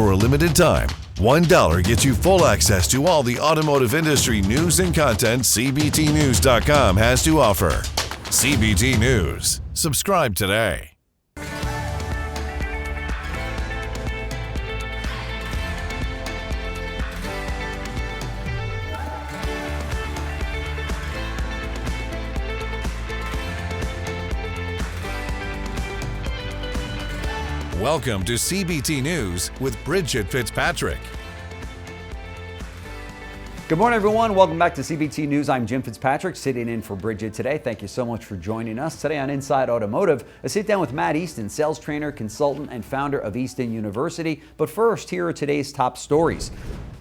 For a limited time, $1 gets you full access to all the automotive industry news and content CBTNews.com has to offer. CBT News. Subscribe today. Welcome to CBT News with Bridget Fitzpatrick. Good morning, everyone. Welcome back to CBT News. I'm Jim Fitzpatrick, sitting in for Bridget today. Thank you so much for joining us. Today on Inside Automotive, I sit down with Matt Easton, sales trainer, consultant, and founder of Easton University. But first, here are today's top stories.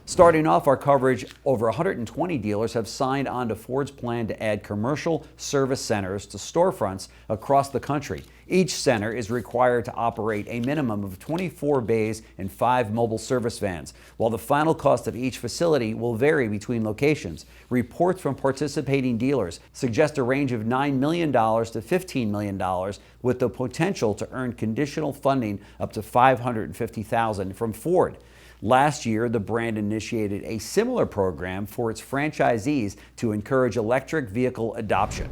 Starting off our coverage, over 120 dealers have signed on to Ford's plan to add commercial service centers to storefronts across the country. Each center is required to operate a minimum of 24 bays and 5 mobile service vans, while the final cost of each facility will vary between locations. Reports from participating dealers suggest a range of $9 million to $15 million, with the potential to earn conditional funding up to $550,000 from Ford. Last year, the brand initiated a similar program for its franchisees to encourage electric vehicle adoption.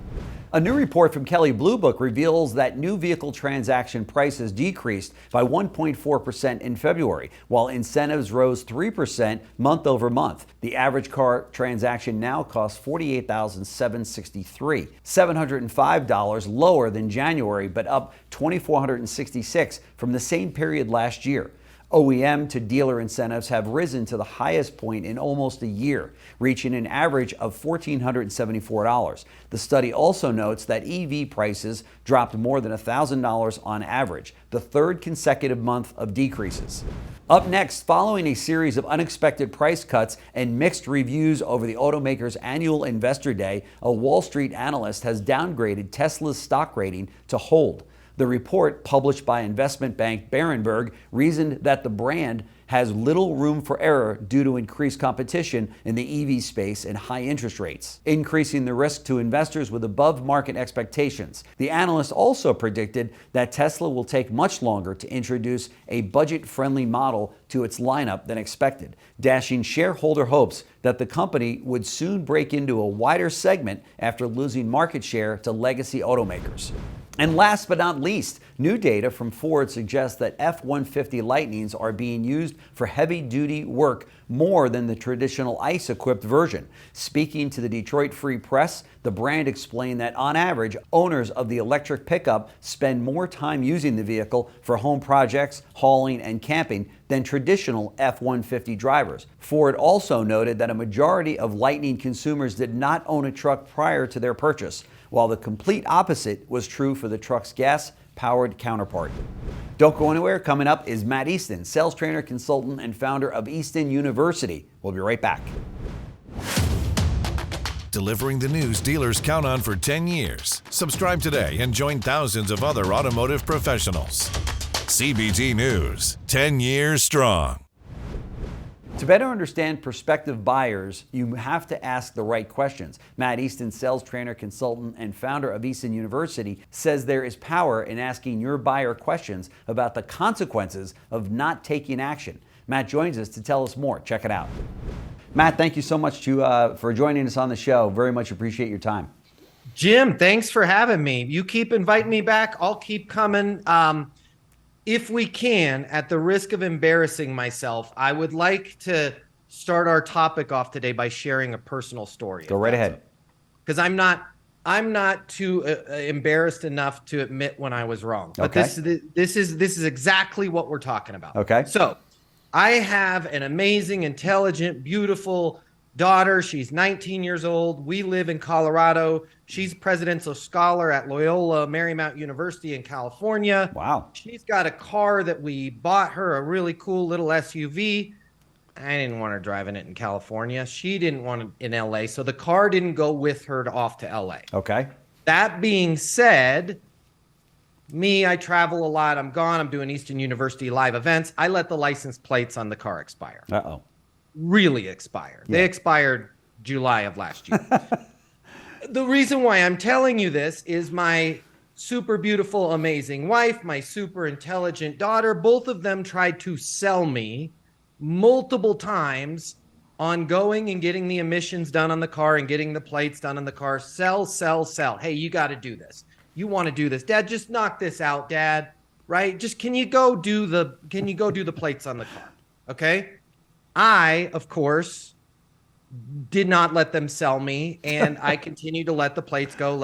A new report from Kelley Blue Book reveals that new vehicle transaction prices decreased by 1.4% in February, while incentives rose 3% month over month. The average car transaction now costs $48,763, $705 lower than January, but up $2,466 from the same period last year. OEM to dealer incentives have risen to the highest point in almost a year, reaching an average of $1,474. The study also notes that EV prices dropped more than $1,000 on average, the third consecutive month of decreases. Up next, following a series of unexpected price cuts and mixed reviews over the automaker's annual investor day, a Wall Street analyst has downgraded Tesla's stock rating to hold. The report, published by investment bank Berenberg, reasoned that the brand has little room for error due to increased competition in the EV space and high interest rates, increasing the risk to investors with above-market expectations. The analyst also predicted that Tesla will take much longer to introduce a budget-friendly model to its lineup than expected, dashing shareholder hopes that the company would soon break into a wider segment after losing market share to legacy automakers. And last but not least, new data from Ford suggests that F-150 Lightnings are being used for heavy-duty work more than the traditional ICE-equipped version. Speaking to the Detroit Free Press, the brand explained that on average, owners of the electric pickup spend more time using the vehicle for home projects, hauling, and camping than traditional F-150 drivers. Ford also noted that a majority of Lightning consumers did not own a truck prior to their purchase, while the complete opposite was true for the truck's gas-powered counterpart. Don't go anywhere. Coming up is Matt Easton, sales trainer, consultant, and founder of Easton University. We'll be right back. Delivering the news dealers count on for 10 years. Subscribe today and join thousands of other automotive professionals. CBT News, 10 years strong. To better understand prospective buyers, you have to ask the right questions. Matt Easton, sales trainer, consultant, and founder of Easton University, says there is power in asking your buyer questions about the consequences of not taking action. Matt joins us to tell us more. Check it out. Matt, thank you so much for joining us on the show. Very much appreciate your time. Jim, thanks for having me. You keep inviting me back. I'll keep coming. If we can, at the risk of embarrassing myself, I would like to start our topic off today by sharing a personal story. Go right ahead. Because I'm not too embarrassed enough to admit when I was wrong. But Okay. this is exactly what we're talking about. Okay. So I have an amazing, intelligent, beautiful daughter. She's 19 years old. We live in Colorado. She's presidential scholar at Loyola Marymount University in California. Wow. She's got a car that we bought her, a really cool little SUV. I didn't want her driving it in California. She didn't want it in LA. So the car didn't go with her off to LA. Okay. That being said, I travel a lot. I'm gone. I'm doing Easton University live events. I let the license plates on the car expire. Uh-oh. Really expire. They expired July of last year. The reason why I'm telling you this is my super beautiful, amazing wife, my super intelligent daughter, both of them tried to sell me multiple times on going and getting the emissions done on the car and getting the plates done on the car. Sell. Hey, you got to do this. You want to do this. Dad, just knock this out, Dad. Right? Just can you go do the plates on the car? Okay? I, of course, did not let them sell me, and I continue to let the plates go.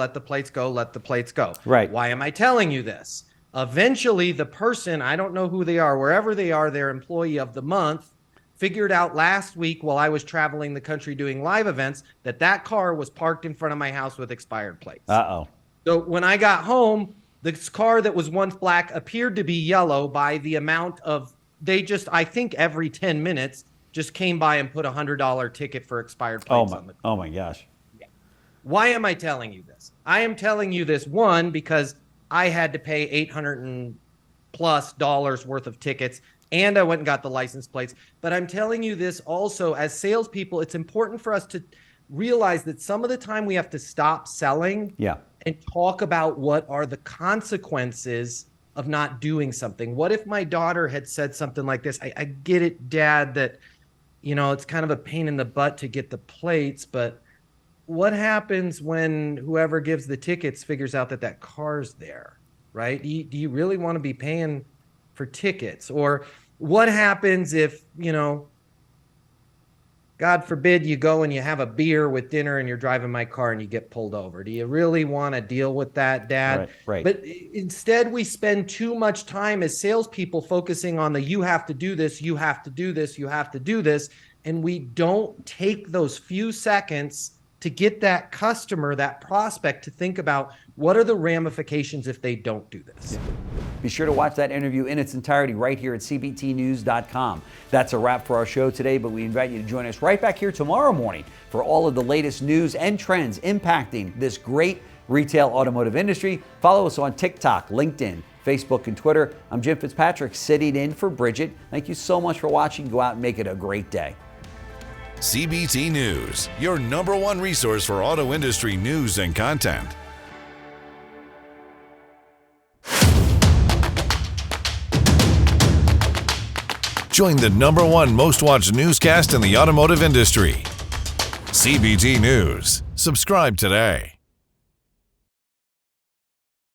Right. Why am I telling you this? Eventually, the person, I don't know who they are, wherever they are, their employee of the month, figured out last week while I was traveling the country doing live events that car was parked in front of my house with expired plates. Uh-oh. So when I got home, this car that was once black appeared to be yellow by the amount of, I think every 10 minutes, just came by and put a $100 ticket for expired plates on the car. Oh my gosh. Yeah. Why am I telling you this? I am telling you this, one, because I had to pay $800+ worth of tickets, and I went and got the license plates. But I'm telling you this also, as salespeople, it's important for us to realize that some of the time we have to stop selling and talk about what are the consequences of not doing something. What if my daughter had said something like this? I get it, Dad, that, it's kind of a pain in the butt to get the plates, but what happens when whoever gives the tickets figures out that car's there, right? Do you really want to be paying for tickets? Or what happens if, God forbid you go and you have a beer with dinner and you're driving my car and you get pulled over? Do you really want to deal with that, Dad? Right. But instead we spend too much time as salespeople focusing on you have to do this, you have to do this, you have to do this. And we don't take those few seconds to get that customer, that prospect, to think about what are the ramifications if they don't do this. Be sure to watch that interview in its entirety right here at cbtnews.com. That's a wrap for our show today, but we invite you to join us right back here tomorrow morning for all of the latest news and trends impacting this great retail automotive industry. Follow us on TikTok, LinkedIn, Facebook, and Twitter. I'm Jim Fitzpatrick, sitting in for Bridget. Thank you so much for watching. Go out and make it a great day. CBT News, your #1 resource for auto industry news and content. Join the #1 most watched newscast in the automotive industry. CBT News. Subscribe today.